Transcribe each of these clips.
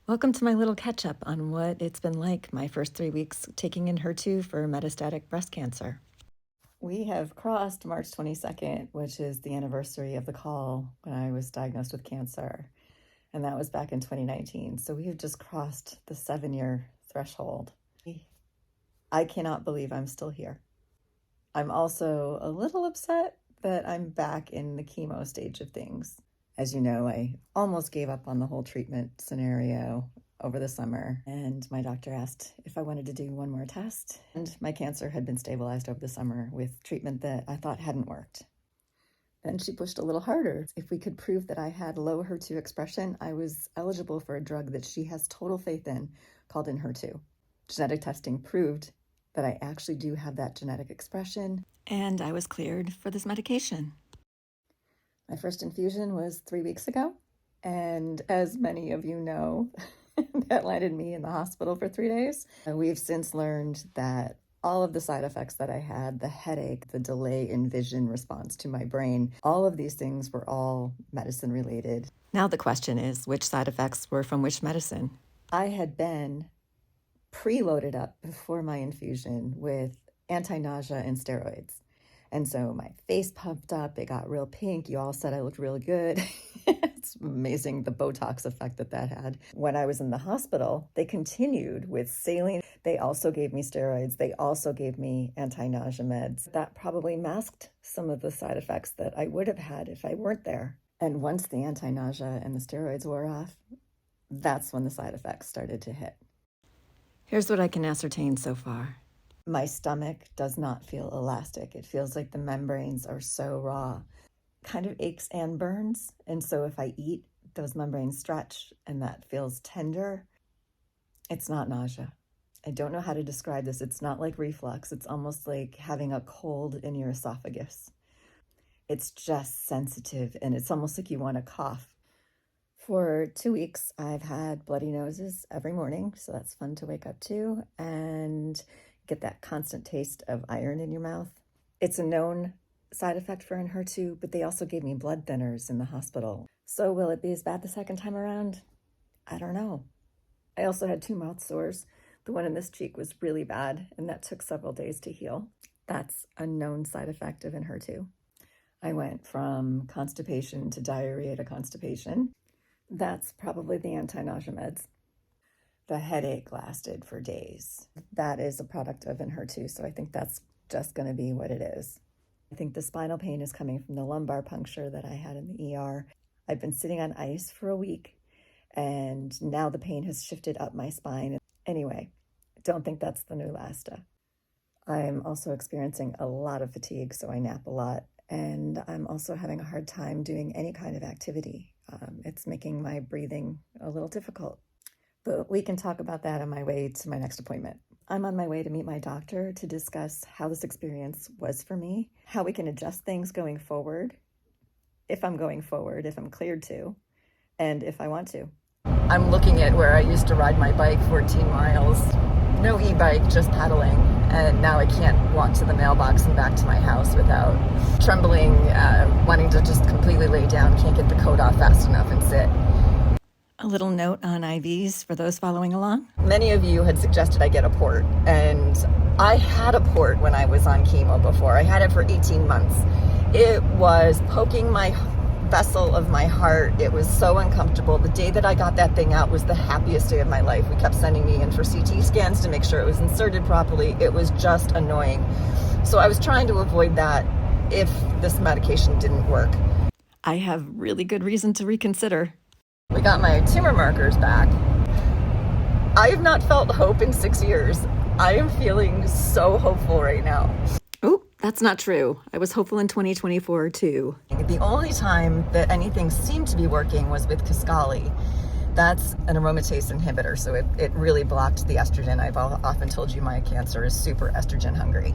Welcome to my little catch up on what it's been like my first 3 weeks taking Enhertu for metastatic breast cancer. We have crossed March 22nd, which is the anniversary of the call when I was diagnosed with cancer. And that was back in 2019. So we have just crossed the 7-year threshold. I cannot believe I'm still here. I'm also a little upset that I'm back in the chemo stage of things. As you know, I almost gave up on the whole treatment scenario over the summer, and my doctor asked if I wanted to do one more test, and my cancer had been stabilized over the summer with treatment that I thought hadn't worked. Then she pushed a little harder. If we could prove that I had low HER2 expression, I was eligible for a drug that she has total faith in called Enhertu. Genetic testing proved that I actually do have that genetic expression, and I was cleared for this medication. My first infusion was 3 weeks ago, and as many of you know, that landed me in the hospital for 3 days. We've since learned that all of the side effects that I had, the headache, the delay in vision response to my brain, all of these things were all medicine related. Now the question is, which side effects were from which medicine? I had been preloaded up before my infusion with anti-nausea and steroids. And so my face puffed up, it got real pink. You all said I looked really good. It's amazing the Botox effect that had. When I was in the hospital, they continued with saline. They also gave me steroids. They also gave me anti-nausea meds. That probably masked some of the side effects that I would have had if I weren't there. And once the anti-nausea and the steroids wore off, that's when the side effects started to hit. Here's what I can ascertain so far. My stomach does not feel elastic. It feels like the membranes are so raw. Kind of aches and burns. And so if I eat, those membranes stretch and that feels tender. It's not nausea. I don't know how to describe this. It's not like reflux. It's almost like having a cold in your esophagus. It's just sensitive and it's almost like you want to cough. For 2 weeks, I've had bloody noses every morning. So that's fun to wake up to. And get that constant taste of iron in your mouth. It's a known side effect for Enhertu, but they also gave me blood thinners in the hospital. So will it be as bad the second time around? I don't know. I also had 2 mouth sores. The one in this cheek was really bad, and that took several days to heal. That's a known side effect of Enhertu. I went from constipation to diarrhea to constipation. That's probably the anti-nausea meds. The headache lasted for days. That is a product of Enhertu, so I think that's just going to be what it is. I think the spinal pain is coming from the lumbar puncture that I had in the ER. I've been sitting on ice for a week, and now the pain has shifted up my spine. Anyway, don't think that's the Neulasta. I'm also experiencing a lot of fatigue, so I nap a lot, and I'm also having a hard time doing any kind of activity. It's making my breathing a little difficult. But we can talk about that on my way to my next appointment. I'm on my way to meet my doctor to discuss how this experience was for me, how we can adjust things going forward, if I'm going forward, if I'm cleared to, and if I want to. I'm looking at where I used to ride my bike 14 miles, no e-bike, just pedaling, and now I can't walk to the mailbox and back to my house without trembling, wanting to just completely lay down, can't get the coat off fast enough and sit. A little note on IVs for those following along. Many of you had suggested I get a port, and I had a port when I was on chemo before. I had it for 18 months. It was poking my vessel of my heart. It was so uncomfortable. The day that I got that thing out was the happiest day of my life. We kept sending me in for CT scans to make sure it was inserted properly. It was just annoying. So I was trying to avoid that if this medication didn't work. I have really good reason to reconsider. We got my tumor markers back. I have not felt hope in 6 years. I am feeling so hopeful right now. Oh, that's not true. I was hopeful in 2024 too. The only time that anything seemed to be working was with Kisqali. That's an aromatase inhibitor, so it really blocked the estrogen. I've often told you my cancer is super estrogen hungry.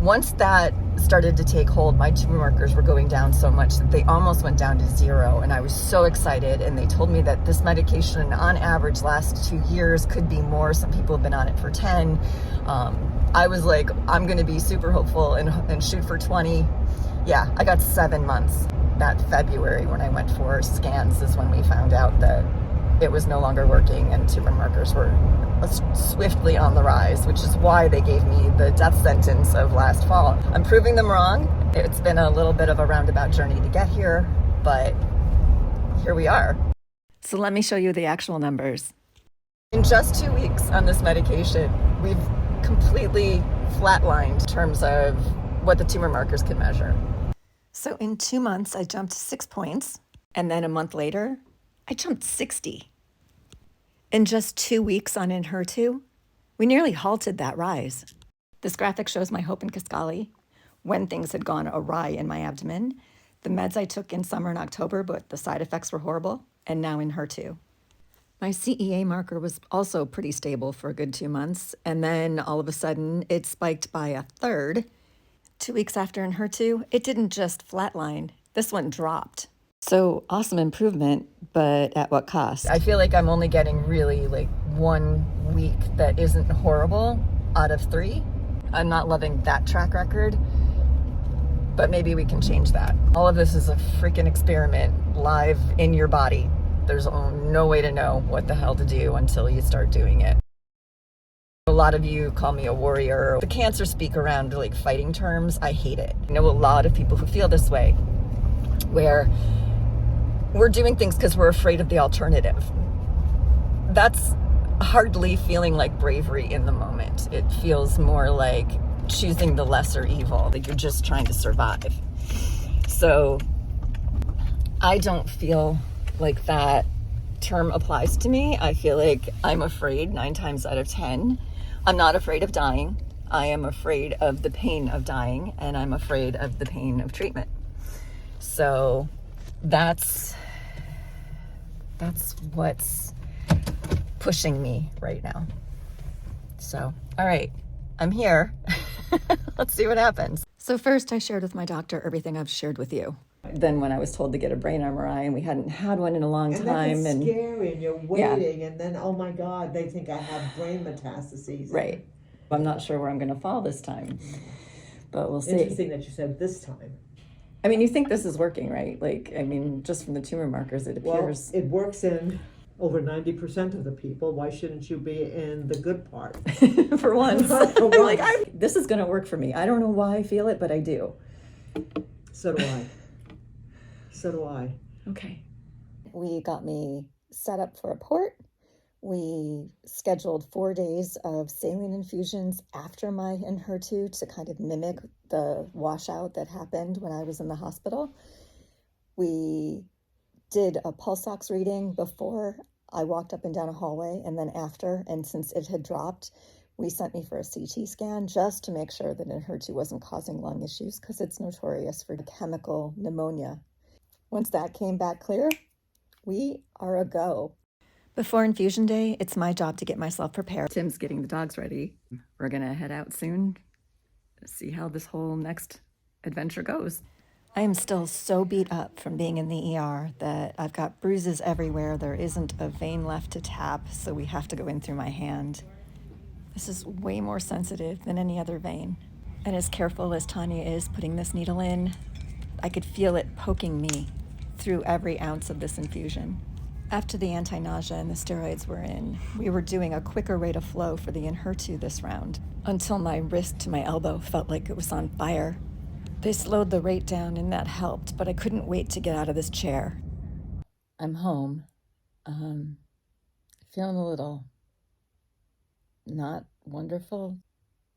Once that started to take hold, my tumor markers were going down so much that they almost went down to 0, and I was so excited. And they told me that this medication on average lasts 2 years, could be more. Some people have been on it for 10. I was like, I'm going to be super hopeful and shoot for 20. Yeah, I got 7 months. That February when I went for scans is when we found out that it was no longer working and tumor markers were swiftly on the rise, which is why they gave me the death sentence of last fall. I'm proving them wrong. It's been a little bit of a roundabout journey to get here, but here we are. So let me show you the actual numbers. In just 2 weeks on this medication, we've completely flatlined in terms of what the tumor markers can measure. So in 2 months, I jumped 6 points, and then a month later, I jumped 60. In just 2 weeks on Enhertu, we nearly halted that rise. This graphic shows my hope in Kisqali, when things had gone awry in my abdomen, the meds I took in summer and October, but the side effects were horrible, and now Enhertu. My CEA marker was also pretty stable for a good 2 months, and then all of a sudden it spiked by a third. 2 weeks after Enhertu, it didn't just flatline, this one dropped. So awesome improvement, but at what cost? I feel like I'm only getting really like 1 week that isn't horrible out of 3. I'm not loving that track record, but maybe we can change that. All of this is a freaking experiment live in your body. There's no way to know what the hell to do until you start doing it. A lot of you call me a warrior. The cancer speak around like fighting terms. I hate it. I know a lot of people who feel this way, where we're doing things because we're afraid of the alternative. That's hardly feeling like bravery in the moment. It feels more like choosing the lesser evil, that you're just trying to survive. So I don't feel like that term applies to me. I feel like I'm afraid 9 times out of 10. I'm not afraid of dying. I am afraid of the pain of dying, and I'm afraid of the pain of treatment. So that's what's pushing me right now. So, all right, I'm here. Let's see what happens. So first I shared with my doctor everything I've shared with you. Then when I was told to get a brain MRI, and we hadn't had one in a long time. That's scary, and you're waiting, and then, oh my God, they think I have brain metastases. Right. I'm not sure where I'm going to fall this time, but we'll see. Interesting that you said this time. I mean, you think this is working, right? Like, I mean, just from the tumor markers, it appears. Well, it works in over 90% of the people. Why shouldn't you be in the good part? For once. I'm like, this is going to work for me. I don't know why I feel it, but I do. So do I. So do I. Okay. We got me set up for a port. We scheduled 4 days of saline infusions after my Enhertu to kind of mimic the washout that happened when I was in the hospital. We did a pulse ox reading before I walked up and down a hallway, and then after, and since it had dropped, we sent me for a CT scan just to make sure that Enhertu wasn't causing lung issues, because it's notorious for chemical pneumonia. Once that came back clear, we are a go. Before infusion day, it's my job to get myself prepared. Tim's getting the dogs ready. We're gonna head out soon, see how this whole next adventure goes. I am still so beat up from being in the ER that I've got bruises everywhere. There isn't a vein left to tap, so we have to go in through my hand. This is way more sensitive than any other vein. And as careful as Tanya is putting this needle in, I could feel it poking me through every ounce of this infusion. After the anti-nausea and the steroids were in, we were doing a quicker rate of flow for the Enhertu this round, until my wrist to my elbow felt like it was on fire. They slowed the rate down and that helped, but I couldn't wait to get out of this chair. I'm home. Feeling a little not wonderful.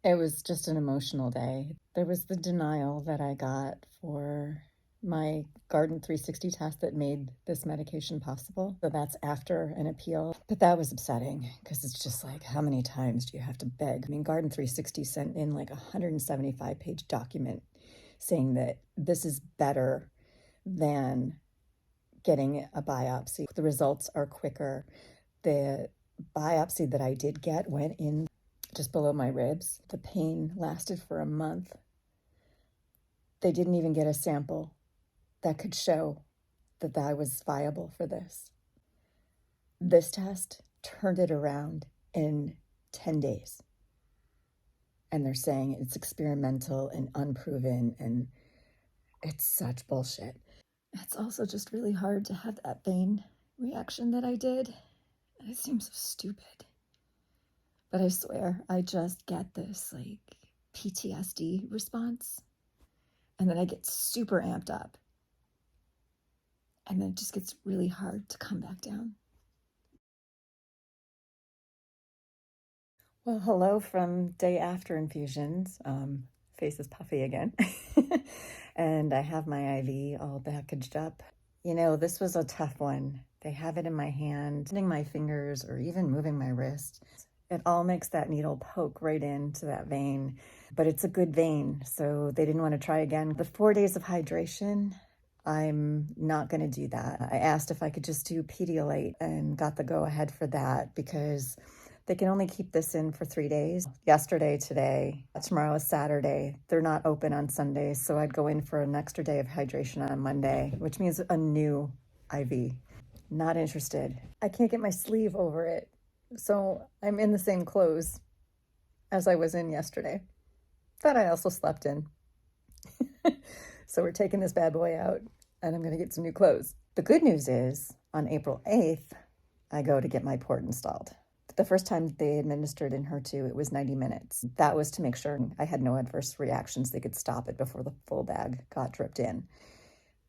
It was just an emotional day. There was the denial that I got for my Garden 360 test that made this medication possible. So that's after an appeal. But that was upsetting, because it's just like, how many times do you have to beg? I mean, Garden 360 sent in like a 175-page document saying that this is better than getting a biopsy. The results are quicker. The biopsy that I did get went in just below my ribs. The pain lasted for a month. They didn't even get a sample that could show that I was viable for this. This test turned it around in 10 days. And they're saying it's experimental and unproven, and it's such bullshit. It's also just really hard to have that vein reaction that I did. It seems so stupid. But I swear, I just get this like PTSD response. And then I get super amped up. And then it just gets really hard to come back down. Well, hello from day after infusions. Face is puffy again. And I have my IV all packaged up. You know, this was a tough one. They have it in my hand, putting my fingers or even moving my wrist. It all makes that needle poke right into that vein, but it's a good vein, so they didn't want to try again. The 4 days of hydration, I'm not going to do that. I asked if I could just do Pedialyte and got the go ahead for that because they can only keep this in for 3 days. Yesterday, today, tomorrow is Saturday. They're not open on Sundays, so I'd go in for an extra day of hydration on Monday, which means a new IV. Not interested. I can't get my sleeve over it, so I'm in the same clothes as I was in yesterday that I also slept in. So we're taking this bad boy out, and I'm going to get some new clothes. The good news is, on April 8th, I go to get my port installed. The first time they administered Enhertu, it was 90 minutes. That was to make sure I had no adverse reactions. They could stop it before the full bag got dripped in.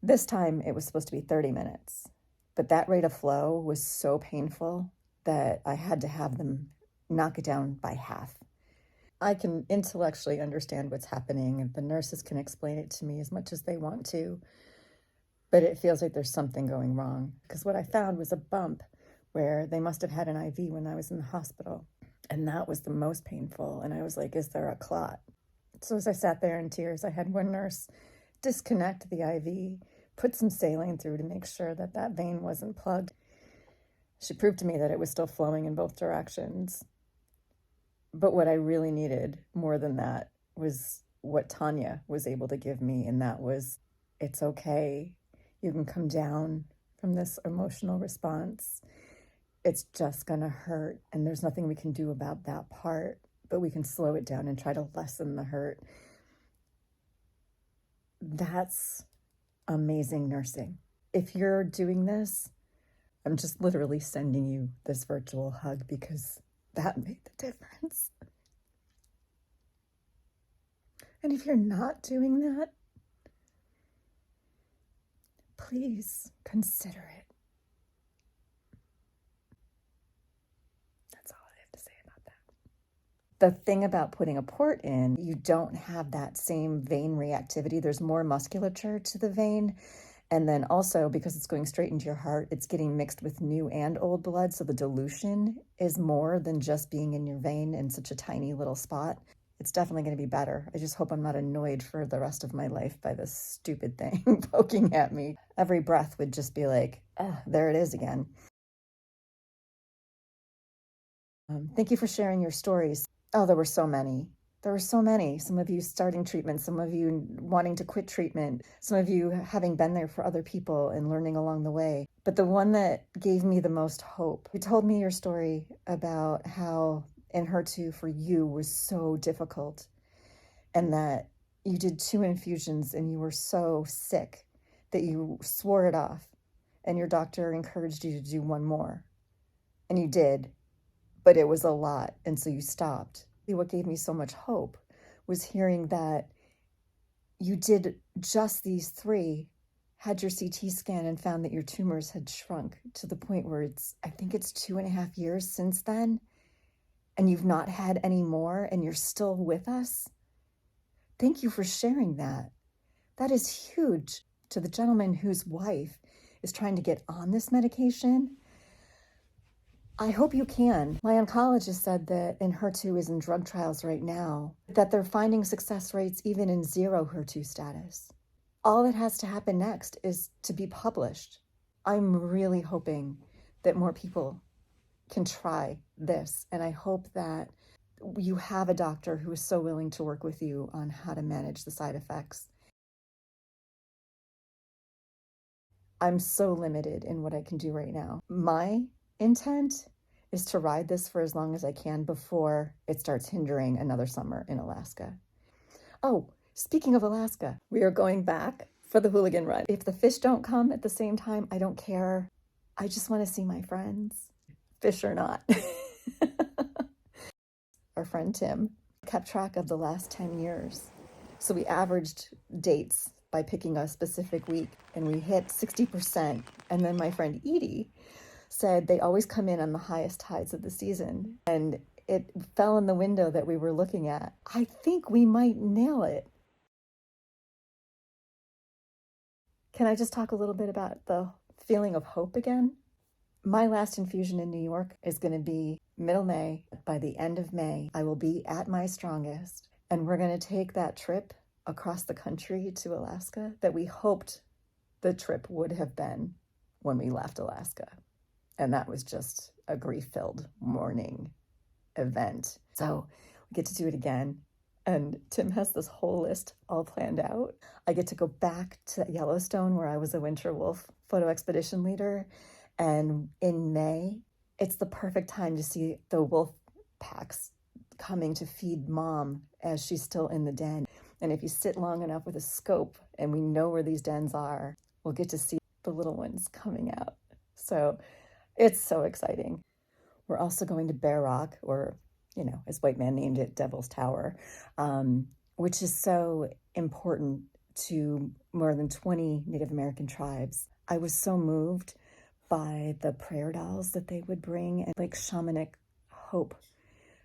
This time, it was supposed to be 30 minutes. But that rate of flow was so painful that I had to have them knock it down by half. I can intellectually understand what's happening, and the nurses can explain it to me as much as they want to, but it feels like there's something going wrong. Because what I found was a bump where they must have had an IV when I was in the hospital, and that was the most painful. And I was like, is there a clot? So as I sat there in tears, I had one nurse disconnect the IV, put some saline through to make sure that that vein wasn't plugged. She proved to me that it was still flowing in both directions. But what I really needed more than that was what Tanya was able to give me, and that was, it's okay. You can come down from this emotional response. It's just going to hurt, and there's nothing we can do about that part, but we can slow it down and try to lessen the hurt. That's amazing nursing. If you're doing this, I'm just literally sending you this virtual hug because that made the difference. And if you're not doing that, please consider it. That's all I have to say about that. The thing about putting a port in, you don't have that same vein reactivity. There's more musculature to the vein. And then also, because it's going straight into your heart, it's getting mixed with new and old blood. So the dilution is more than just being in your vein in such a tiny little spot. It's definitely going to be better. I just hope I'm not annoyed for the rest of my life by this stupid thing poking at me. Every breath would just be like, there it is again. Thank you for sharing your stories. Oh, there were so many. There were so many. Some of you starting treatment, some of you wanting to quit treatment, some of you having been there for other people and learning along the way. But the one that gave me the most hope, you told me your story about how Enhertu for you was so difficult and that you did 2 infusions and you were so sick that you swore it off and your doctor encouraged you to do 1 more. And you did, but it was a lot, and so you stopped. What gave me so much hope was hearing that you did just these 3, had your CT scan and found that your tumors had shrunk to the point where I think it's 2.5 years since then, and you've not had any more, and you're still with us. Thank you for sharing that. That is huge. To the gentleman whose wife is trying to get on this medication, I hope you can. My oncologist said that Enhertu is in drug trials right now, that they're finding success rates even in 0 HER2 status. All that has to happen next is to be published. I'm really hoping that more people can try this, and I hope that you have a doctor who is so willing to work with you on how to manage the side effects. I'm so limited in what I can do right now. My intent is to ride this for as long as I can before it starts hindering another summer in Alaska. Oh, speaking of Alaska, we are going back for the hooligan run. If the fish don't come at the same time, I don't care. I just want to see my friends. fish or not. Our friend Tim kept track of the last 10 years. So we averaged dates by picking a specific week, and we hit 60%. And then my friend Edie said they always come in on the highest tides of the season. And it fell in the window that we were looking at. I think we might nail it. Can I just talk a little bit about the feeling of hope again? My last infusion in New York is going to be middle May. By the end of May, I will be at my strongest. And we're going to take that trip across the country to Alaska that we hoped the trip would have been when we left Alaska. And that was just a grief-filled mourning event. So we get to do it again. And Tim has this whole list all planned out. I get to go back to Yellowstone where I was a winter wolf photo expedition leader. And in May, it's the perfect time to see the wolf packs coming to feed mom as she's still in the den. And if you sit long enough with a scope and we know where these dens are, we'll get to see the little ones coming out. So it's so exciting. We're also going to Bear Rock, or, as White Man named it, Devil's Tower, which is so important to more than 20 Native American tribes. I was so moved by the prayer dolls that they would bring, and like shamanic hope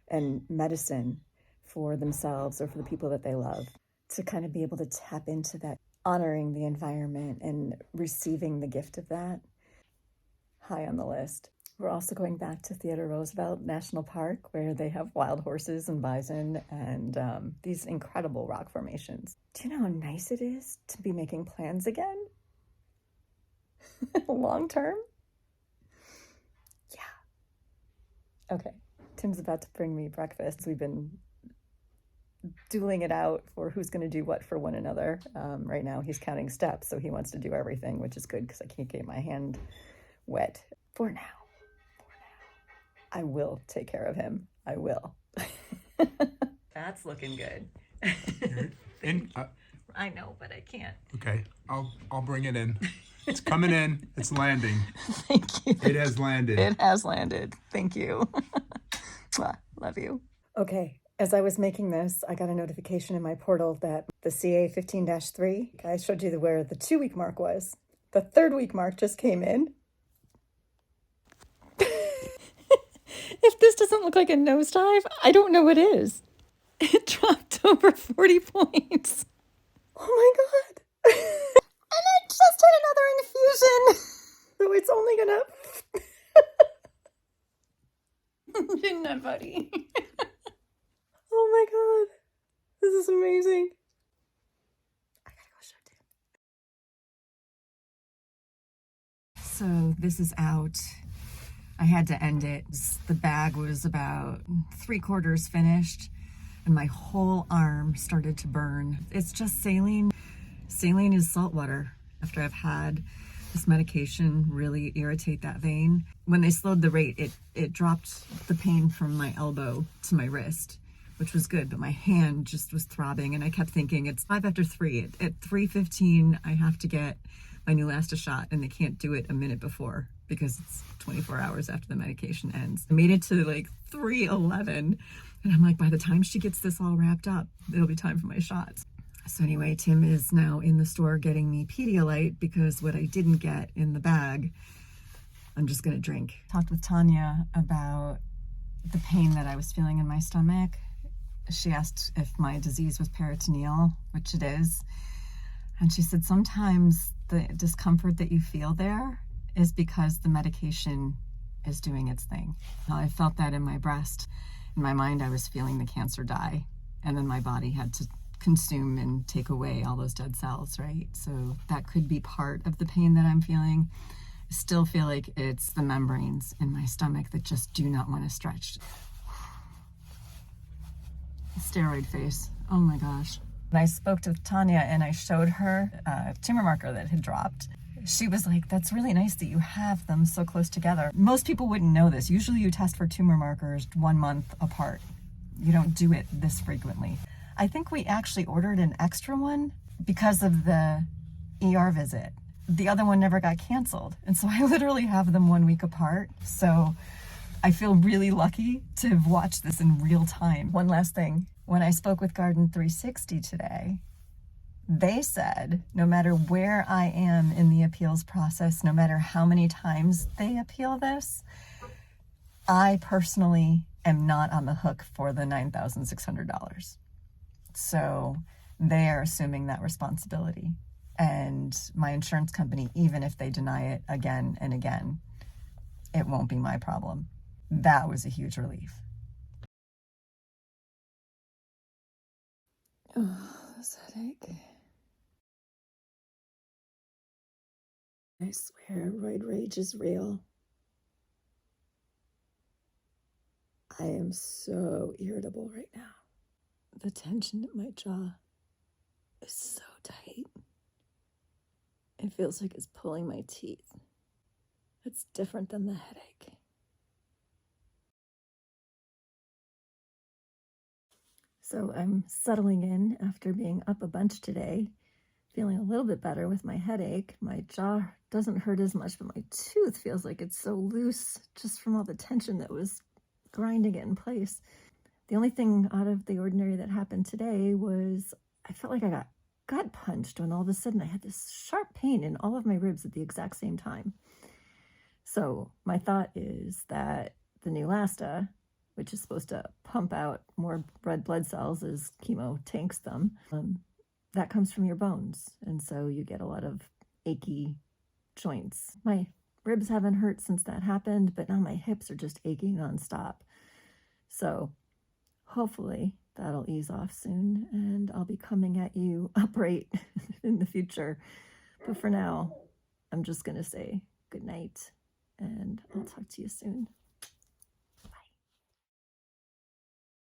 and medicine for themselves or for the people that they love, to kind of be able to tap into that, honoring the environment and receiving the gift of that. High on the list. We're also going back to Theodore Roosevelt National Park, where they have wild horses and bison and these incredible rock formations. Do you know how nice it is to be making plans again? Long term? Yeah. Okay. Tim's about to bring me breakfast. We've been dueling it out for who's going to do what for one another. Right now he's counting steps, so he wants to do everything, which is good because I can't get my hand wet. For now. I will take care of him. I will. That's looking good. I know, but I can't. Okay, I'll bring it in. It's coming in. It's landing. Thank you. It has landed. It has landed. Thank you. Love you. Okay, as I was making this, I got a notification in my portal that the CA 15-3, I showed you where the 2-week mark was. The 3rd week mark just came in. If this doesn't look like a nosedive, I don't know what is. It dropped over 40 points. Oh my God. And I just had another infusion. So it's only gonna... Didn't I, buddy? Oh my God. This is amazing. I gotta go show Tim. So this is out. I had to end it. The bag was about 3/4 finished and my whole arm started to burn. It's just saline. Saline is salt water. After I've had this medication really irritate that vein. When they slowed the rate, it dropped the pain from my elbow to my wrist, which was good, but my hand just was throbbing and I kept thinking it's 5 after 3. At 3:15, I have to get my Neulasta shot and they can't do it a minute before because it's 24 hours after the medication ends. I made it to like 3:11 and I'm like, by the time she gets this all wrapped up, it'll be time for my shots. So anyway, Tim is now in the store getting me Pedialyte because what I didn't get in the bag, I'm just gonna drink. Talked with Tanya about the pain that I was feeling in my stomach. She asked if my disease was peritoneal, which it is. And she said sometimes the discomfort that you feel there is because the medication is doing its thing. I felt that in my breast. In my mind, I was feeling the cancer die. And then my body had to consume and take away all those dead cells, right? So that could be part of the pain that I'm feeling. I still feel like it's the membranes in my stomach that just do not want to stretch. Steroid face. Oh my gosh. When I spoke to Tanya and I showed her a tumor marker that had dropped, she was like, that's really nice that you have them so close together. Most people wouldn't know this. Usually you test for tumor markers 1 month apart. You don't do it this frequently. I think we actually ordered an extra one because of the ER visit. The other one never got canceled. And so I literally have them 1 week apart. So I feel really lucky to have watched this in real time. One last thing. When I spoke with Garden 360 today, they said no matter where I am in the appeals process, no matter how many times they appeal this, I personally am not on the hook for the $9,600. So they are assuming that responsibility. And my insurance company, even if they deny it again and again, it won't be my problem. That was a huge relief. Oh, this headache. I swear, roid rage is real. I am so irritable right now. The tension in my jaw is so tight. It feels like it's pulling my teeth. It's different than the headache. So I'm settling in after being up a bunch today, feeling a little bit better with my headache. My jaw doesn't hurt as much, but my tooth feels like it's so loose just from all the tension that was grinding it in place. The only thing out of the ordinary that happened today was I felt like I got gut punched when all of a sudden I had this sharp pain in all of my ribs at the exact same time. So my thought is that the Neulasta, which is supposed to pump out more red blood cells as chemo tanks them, that comes from your bones. And so you get a lot of achy joints. My ribs haven't hurt since that happened, but now my hips are just aching nonstop. So hopefully that'll ease off soon and I'll be coming at you upright in the future. But for now, I'm just going to say good night and I'll talk to you soon.